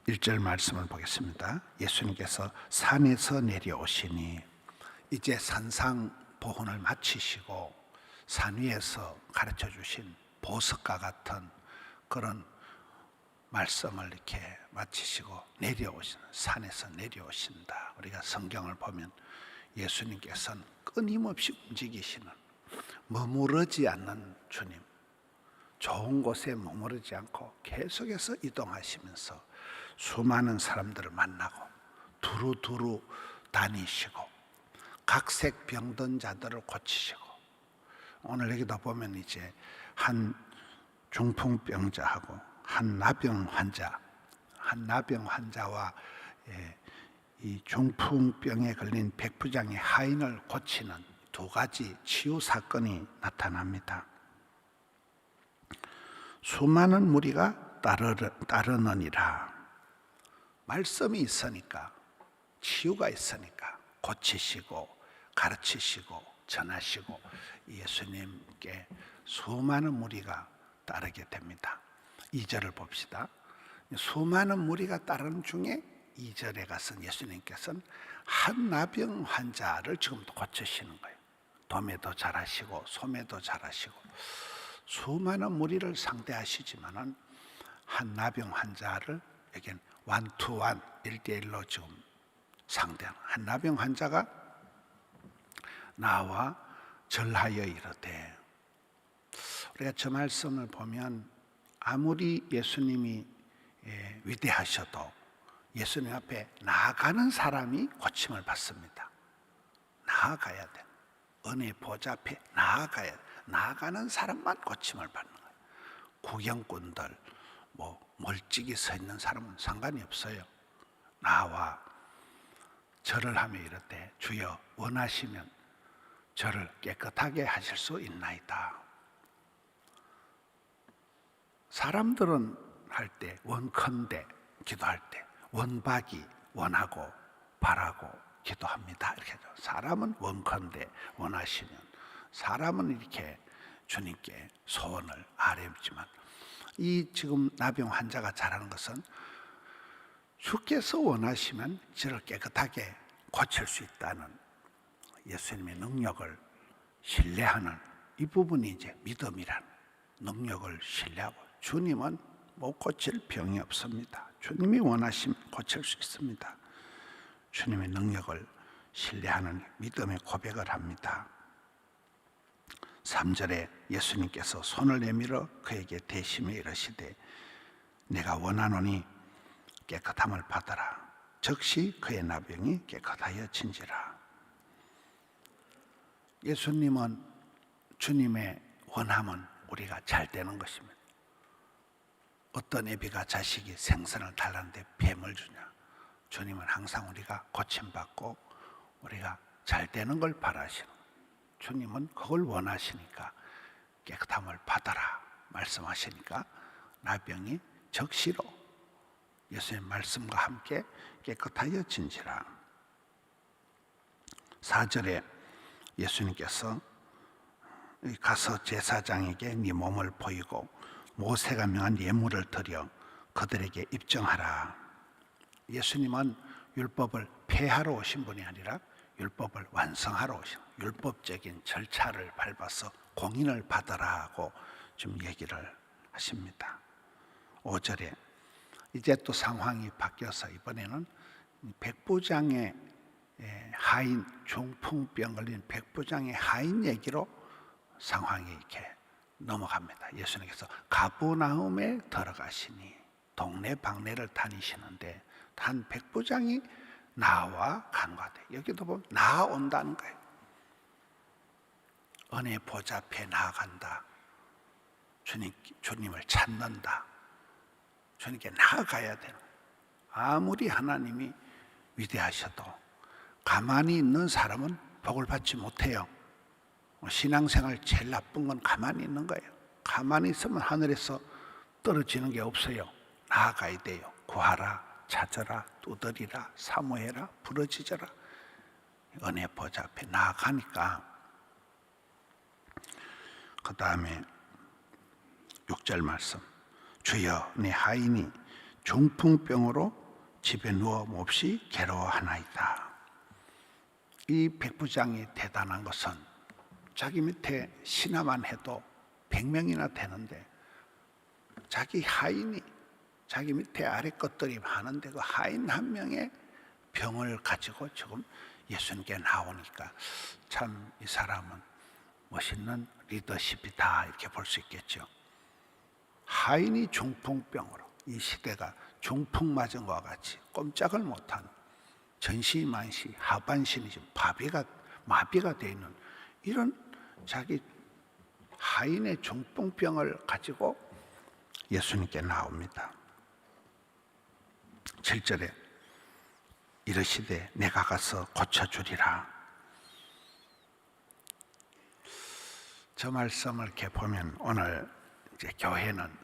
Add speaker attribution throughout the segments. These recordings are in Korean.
Speaker 1: 1절 말씀을 보겠습니다. 예수님께서 산에서 내려오시니 이제 산상보훈을 마치시고 산 위에서 가르쳐 주신 보석과 같은 그런 말씀을 이렇게 마치시고 산에서 내려오신다. 우리가 성경을 보면 예수님께서는 끊임없이 움직이시는, 머무르지 않는 주님, 좋은 곳에 머무르지 않고 계속해서 이동하시면서 수많은 사람들을 만나고 두루두루 다니시고 각색 병든 자들을 고치시고, 오늘 여기다 보면 이제 한 중풍병자하고 한 나병 환자와 이 중풍병에 걸린 백부장의 하인을 고치는 두 가지 치유 사건이 나타납니다. 수많은 무리가 따르느니라. 말씀이 있으니까, 치유가 있으니까 고치시고 가르치시고 전하시고 예수님께 수많은 무리가 따르게 됩니다. 2절을 봅시다. 수많은 무리가 따르는 중에 2절에 가서 예수님께서는 한 나병 환자를 지금도 고치시는 거예요. 도매도 잘하시고 소매도 잘하시고 수많은 무리를 상대하시지만은 한 나병 환자를 여기는 원투원 1대1로 지금 상대하는, 한 나병 환자가 나와 절하여 이르되, 우리가 저 말씀을 보면 아무리 예수님이 위대하셔도 예수님 앞에 나아가는 사람이 고침을 받습니다. 나아가야 돼. 은혜 보좌 앞에 나아가야 돼. 나아가는 사람만 고침을 받는 거예요. 구경꾼들, 멀찍이 서 있는 사람은 상관이 없어요. 나와 절을 하며 이르되 주여 원하시면 저를 깨끗하게 하실 수 있나이다. 사람들은 할 때 원컨대 기도할 때 원박이 원하고 바라고 기도합니다. 이렇게 하죠. 사람은 원컨대 원하시면, 사람은 이렇게 주님께 소원을 아뢰지만, 이 지금 나병 환자가 잘하는 것은 주께서 원하시면 저를 깨끗하게 고칠 수 있다는 예수님의 능력을 신뢰하는, 이 부분이 이제 믿음이라는, 능력을 신뢰하고, 주님은 못 고칠 병이 없습니다. 주님이 원하시면 고칠 수 있습니다. 주님의 능력을 신뢰하는 믿음의 고백을 합니다. 3절에 예수님께서 손을 내밀어 그에게 대심에 이르시되 내가 원하노니 깨끗함을 받아라. 즉시 그의 나병이 깨끗하여 진지라. 예수님은, 주님의 원함은 우리가 잘 되는 것입니다. 어떤 애비가 자식이 생선을 달라는데 뱀을 주냐? 주님은 항상 우리가 고침받고 우리가 잘 되는 걸 바라시는, 주님은 그걸 원하시니까 깨끗함을 받아라 말씀하시니까 나병이 적시로 예수님 말씀과 함께 깨끗하여 진지라. 4절에 예수님께서 가서 제사장에게 네 몸을 보이고 모세가 명한 예물을 드려 그들에게 입증하라. 예수님은 율법을 폐하러 오신 분이 아니라 율법을 완성하러 오신, 율법적인 절차를 밟아서 공인을 받으라고 좀 얘기를 하십니다. 5절에 이제 또 상황이 바뀌어서 이번에는 백부장의 하인, 중풍병 걸린 백부장의 하인 얘기로 상황이 이렇게 넘어갑니다. 예수님께서 가버나움에 들어가시니 동네 방네를 다니시는데 한 백부장이 나와 간과돼. 여기도 보면 나아온다는 거예요. 은혜 보좌 앞에 나아간다. 주님을 찾는다. 주님께 나아가야 되는. 아무리 하나님이 위대하셔도 가만히 있는 사람은 복을 받지 못해요. 신앙생활 제일 나쁜 건 가만히 있는 거예요. 가만히 있으면 하늘에서 떨어지는 게 없어요. 나아가야 돼요. 구하라, 찾아라, 두드리라, 사모해라, 부르짖어라. 은혜 보좌 앞에 나아가니까. 그 다음에 6절 말씀. 주여 내 하인이 중풍병으로 집에 누워 몹시 괴로워하나이다. 이 백부장이 대단한 것은 자기 밑에 신하만 해도 100명이나 되는데 자기 하인이 자기 밑에 아래 것들이 많은데 그 하인 한 명의 병을 가지고 지금 예수님께 나오니까 참 이 사람은 멋있는 리더십이다 이렇게 볼 수 있겠죠. 하인이 중풍병으로, 이 시대가 중풍 맞은 것과 같이 꼼짝을 못하는 전시만시 하반신이 지금 마비가 되어 있는 이런 자기 하인의 중풍병을 가지고 예수님께 나옵니다. 7절에 이르시되 내가 가서 고쳐주리라. 저 말씀을 이렇게 보면 오늘 이제 교회는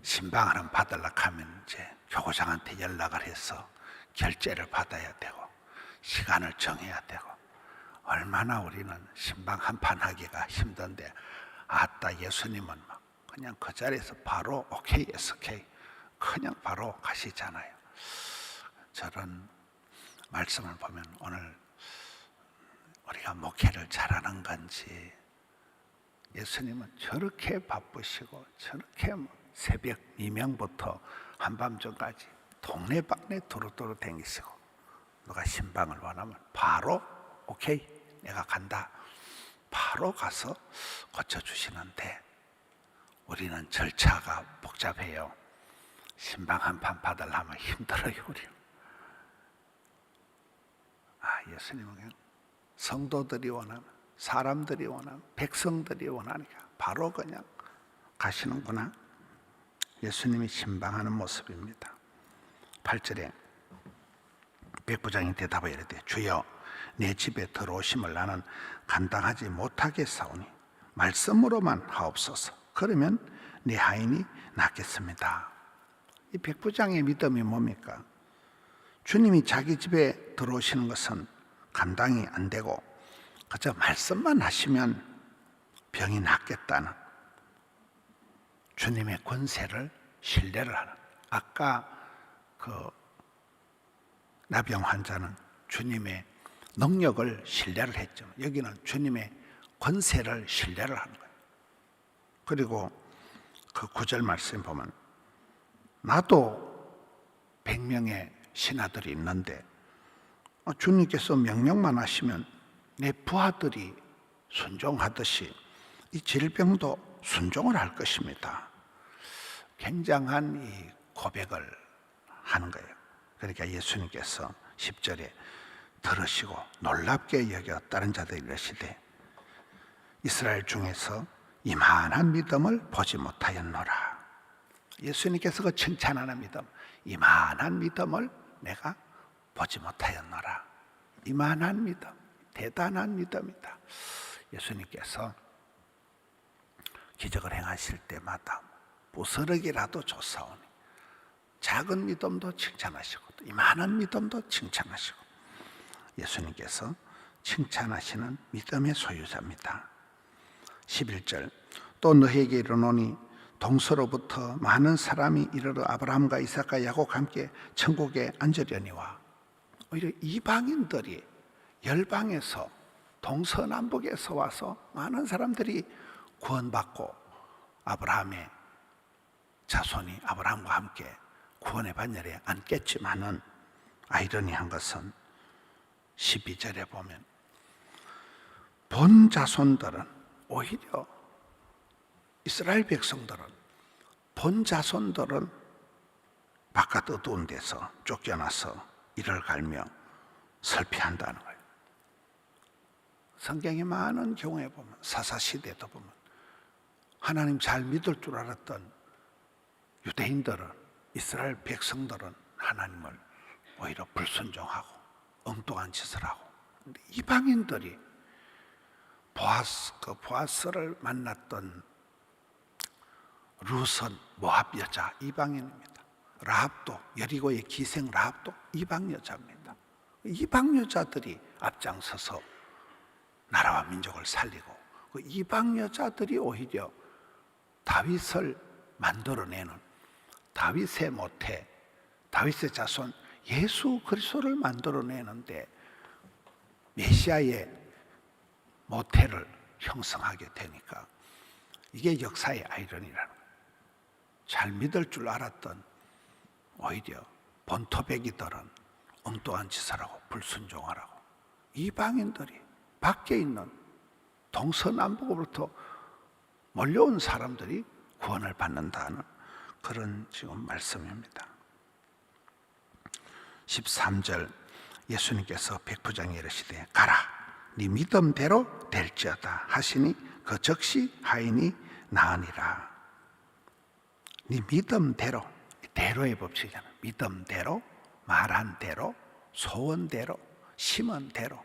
Speaker 1: 신방을 받으려고 하면 이제 교구장한테 연락을 해서 결제를 받아야 되고 시간을 정해야 되고 얼마나 우리는 신방 한판 하기가 힘든데 아따 예수님은 막 그냥 그 자리에서 바로 오케이 SK 그냥 바로 가시잖아요. 저런 말씀을 보면 오늘 우리가 목회를 잘하는 건지 예수님은 저렇게 바쁘시고 저렇게 새벽 2명부터 한밤중까지 동네방네 도로도로 다니시고 누가 신방을 원하면 바로 오케이 내가 간다 바로 가서 고쳐주시는데 우리는 절차가 복잡해요. 신방 한 판 받으려면 힘들어요. 우리. 예수님은 그냥 성도들이 원하는 사람들이 원하는 백성들이 원하니까 바로 그냥 가시는구나. 예수님이 신방하는 모습입니다. 8절에 백부장이 대답하여 이르되 주여 내 집에 들어오심을 나는 감당하지 못하겠사오니 말씀으로만 하옵소서. 그러면 내 하인이 낫겠습니다. 이 백부장의 믿음이 뭡니까? 주님이 자기 집에 들어오시는 것은 감당이 안 되고 그저 말씀만 하시면 병이 낫겠다는 주님의 권세를 신뢰를 하는. 아까 그 나병 환자는 주님의 능력을 신뢰를 했죠. 여기는 주님의 권세를 신뢰를 하는 거예요. 그리고 그 9절 말씀 보면 나도 100명의 신하들이 있는데 주님께서 명령만 하시면 내 부하들이 순종하듯이 이 질병도 순종을 할 것입니다. 굉장한 이 고백을 하는 거예요. 그러니까 예수님께서 10절에 들으시고 놀랍게 여겨 다른 자들이 이르시되 이스라엘 중에서 이만한 믿음을 보지 못하였노라. 예수님께서 그 칭찬하는 믿음, 이만한 믿음을 내가 보지 못하였노라. 이만한 믿음, 대단한 믿음이다. 예수님께서 기적을 행하실 때마다 부스러기라도 줬사오니 작은 믿음도 칭찬하시고 이만한 믿음도 칭찬하시고 예수님께서 칭찬하시는 믿음의 소유자입니다. 11절 또 너희에게 이르노니 동서로부터 많은 사람이 이르러 아브라함과 이삭과 야곱과 함께 천국에 앉으려니와. 오히려 이방인들이 열방에서 동서남북에서 와서 많은 사람들이 구원받고 아브라함의 자손이 아브라함과 함께 구원의 반열에 앉겠지만은 아이러니한 것은 12절에 보면 본 자손들은 오히려 이스라엘 백성들은 본 자손들은 바깥 어두운 데서 쫓겨나서 이를 갈며 설피한다는 거예요. 성경의 많은 경우에 보면 사사시대도 보면 하나님 잘 믿을 줄 알았던 유대인들은 이스라엘 백성들은 하나님을 오히려 불순종하고 엉뚱한 짓을 하고 이방인들이 보아스를 만났던 룻은 모압 여자 이방인입니다. 라합도 여리고의 기생 라합도 이방 여자입니다. 이방 여자들이 앞장서서 나라와 민족을 살리고 그 이방 여자들이 오히려 다윗을 만들어내는 다윗의 모태 다윗의 자손 예수 그리스도를 만들어내는데 메시아의 모태를 형성하게 되니까 이게 역사의 아이러니라는 거예요. 잘 믿을 줄 알았던 오히려 본토백이들은 엉뚱한 짓을 하고 불순종하라고, 이방인들이 밖에 있는 동서남북으로부터 몰려온 사람들이 구원을 받는다는 그런 지금 말씀입니다. 13절 예수님께서 백부장에 이르시되 가라 네 믿음대로 될지어다 하시니 그 즉시 하인이 나으니라. 네 믿음대로, 대로의 법칙이잖아요. 믿음대로, 말한 대로, 소원대로, 심은 대로,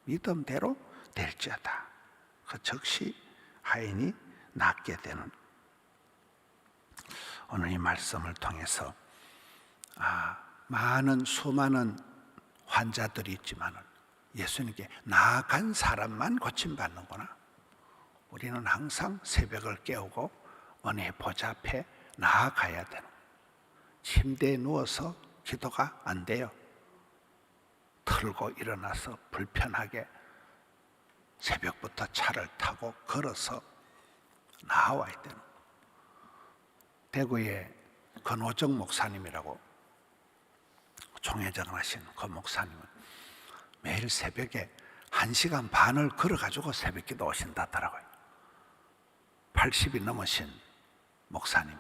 Speaker 1: 믿음대로 될지어다. 그 즉시 하인이 낫게 되는, 오늘 이 말씀을 통해서 많은 수많은 환자들이 있지만 예수님께 나아간 사람만 고침받는구나. 우리는 항상 새벽을 깨우고 은혜의 보좌 앞에 나아가야 되는, 침대에 누워서 기도가 안 돼요. 틀고 일어나서 불편하게 새벽부터 차를 타고 걸어서 나와야 되는. 대구에 권호정 목사님이라고 총회장을 하신 그 목사님은 매일 새벽에 1시간 반을 걸어가지고 새벽기도 오신다더라고요. 80이 넘으신 목사님이.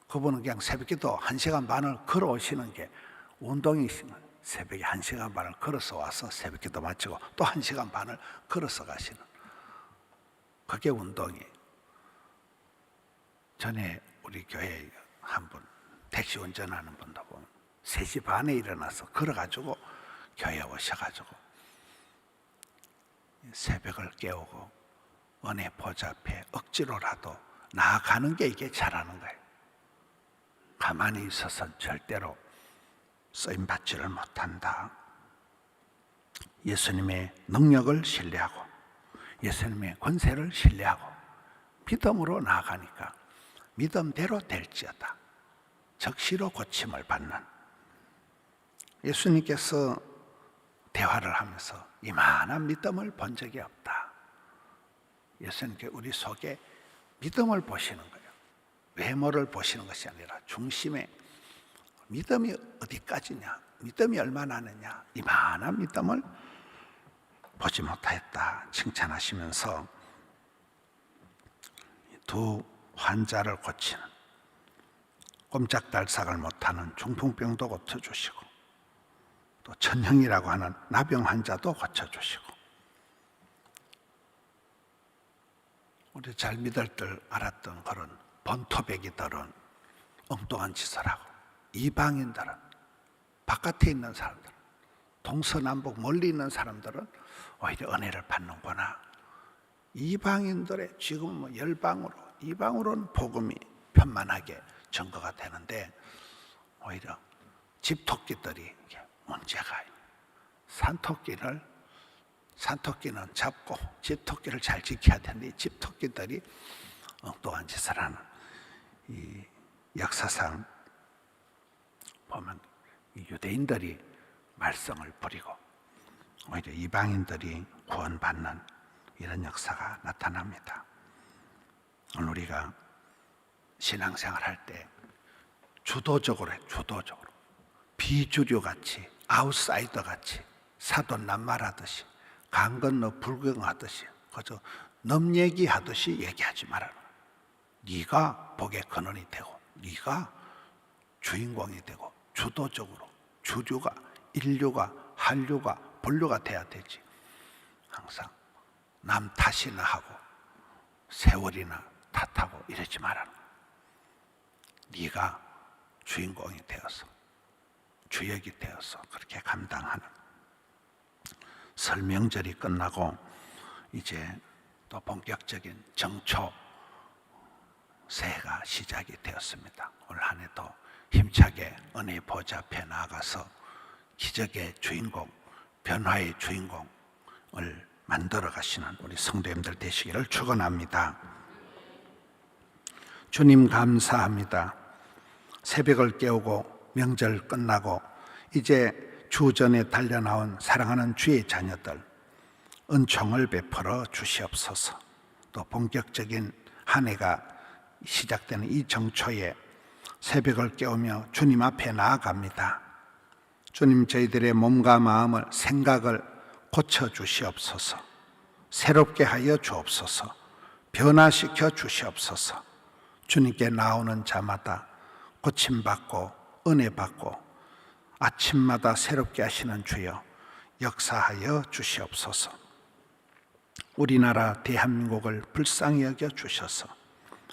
Speaker 1: 그분은 그냥 새벽기도 1시간 반을 걸어오시는 게 운동이시면 새벽에 1시간 반을 걸어서 와서 새벽기도 마치고 또 1시간 반을 걸어서 가시는, 그게 운동이에요. 전에 우리 교회에 한 분, 택시 운전하는 분도 보면 3시 반에 일어나서 걸어가지고 교회에 오셔가지고 새벽을 깨우고 은혜 보좌 앞에 억지로라도 나아가는 게 이게 잘하는 거예요. 가만히 있어서는 절대로 쓰임받지를 못한다. 예수님의 능력을 신뢰하고 예수님의 권세를 신뢰하고 믿음으로 나아가니까 믿음대로 될지어다. 적시로 고침을 받는, 예수님께서 대화를 하면서 이만한 믿음을 본 적이 없다. 예수님께 우리 속에 믿음을 보시는 거예요. 외모를 보시는 것이 아니라 중심에 믿음이 어디까지냐, 믿음이 얼마나 하느냐, 이만한 믿음을 보지 못하였다 칭찬하시면서 두 환자를 고치는, 꼼짝달싹을 못하는 중풍병도 고쳐주시고 또 천형이라고 하는 나병 환자도 고쳐주시고, 우리 잘 믿을 줄 알았던 그런 본토백이들은 엉뚱한 짓을 하고, 이방인들은, 바깥에 있는 사람들, 동서남북 멀리 있는 사람들은 오히려 은혜를 받는구나. 이방인들의 지금 열방으로, 이방으로는 복음이 편만하게 전거가 되는데 오히려 집토끼들이 문제가 있는, 산토끼는 잡고 집토끼를 잘 지켜야 되는데 이 집토끼들이 엉뚱한 짓을 하는, 이 역사상 보면 유대인들이 말썽을 부리고 오히려 이방인들이 구원받는 이런 역사가 나타납니다. 오늘 우리가 신앙생활 할 때 주도적으로 비주류같이, 아웃사이더같이 사돈남말하듯이 강 건너 불경하듯이 그저 넘 얘기하듯이 얘기하지 말아라. 네가 복의 근원이 되고 네가 주인공이 되고 주도적으로 주류가, 인류가, 한류가, 분류가 돼야 되지. 항상 남 탓이나 하고 세월이나 탓하고 이러지 말아라. 네가 주인공이 되어서 주역이 되어서 그렇게 감당하는. 설명절이 끝나고 이제 또 본격적인 정초 새해가 시작이 되었습니다. 올 한 해도 힘차게 은혜의 보좌 앞에 나아가서 기적의 주인공, 변화의 주인공을 만들어 가시는 우리 성도님들 되시기를 축원합니다. 주님 감사합니다. 새벽을 깨우고 명절 끝나고 이제 주전에 달려나온 사랑하는 주의 자녀들, 은총을 베풀어 주시옵소서. 또 본격적인 한 해가 시작되는 이 정초에 새벽을 깨우며 주님 앞에 나아갑니다. 주님, 저희들의 몸과 마음을, 생각을 고쳐 주시옵소서. 새롭게 하여 주옵소서. 변화시켜 주시옵소서. 주님께 나오는 자마다 고침받고 은혜받고 아침마다 새롭게 하시는 주여, 역사하여 주시옵소서. 우리나라 대한민국을 불쌍히 여겨 주셔서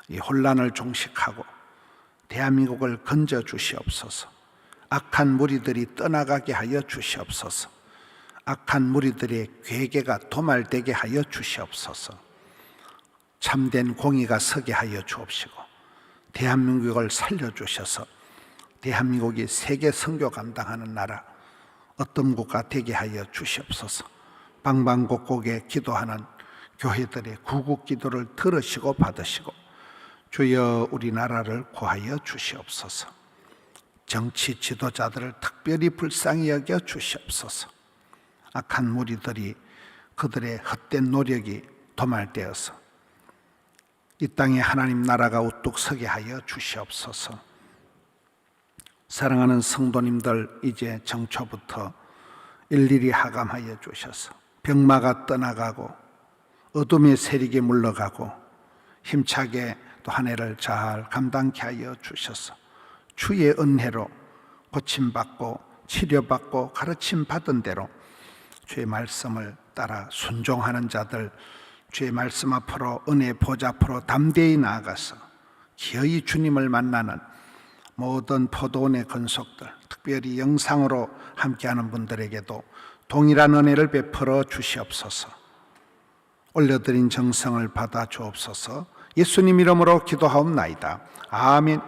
Speaker 1: 이 혼란을 종식하고 대한민국을 건져 주시옵소서. 악한 무리들이 떠나가게 하여 주시옵소서. 악한 무리들의 괴계가 도말되게 하여 주시옵소서. 참된 공의가 서게 하여 주옵시고 대한민국을 살려주셔서 대한민국이 세계 선교 감당하는 나라, 어떤 국가 되게 하여 주시옵소서. 방방곡곡에 기도하는 교회들의 구국 기도를 들으시고 받으시고 주여 우리나라를 구하여 주시옵소서. 정치 지도자들을 특별히 불쌍히 여겨 주시옵소서. 악한 무리들이 그들의 헛된 노력이 도말되어서 이 땅에 하나님 나라가 우뚝 서게 하여 주시옵소서. 사랑하는 성도님들, 이제 정초부터 일일이 하감하여 주셔서 병마가 떠나가고 어둠의 세력이 물러가고 힘차게 또 한 해를 잘 감당케 하여 주셔서 주의 은혜로 고침받고 치료받고 가르침 받은 대로 주의 말씀을 따라 순종하는 자들, 주의 말씀 앞으로 은혜 보좌 앞으로 담대히 나아가서 기어이 주님을 만나는 모든 포도원의 건속들, 특별히 영상으로 함께하는 분들에게도 동일한 은혜를 베풀어 주시옵소서. 올려드린 정성을 받아 주옵소서. 예수님 이름으로 기도하옵나이다. 아멘.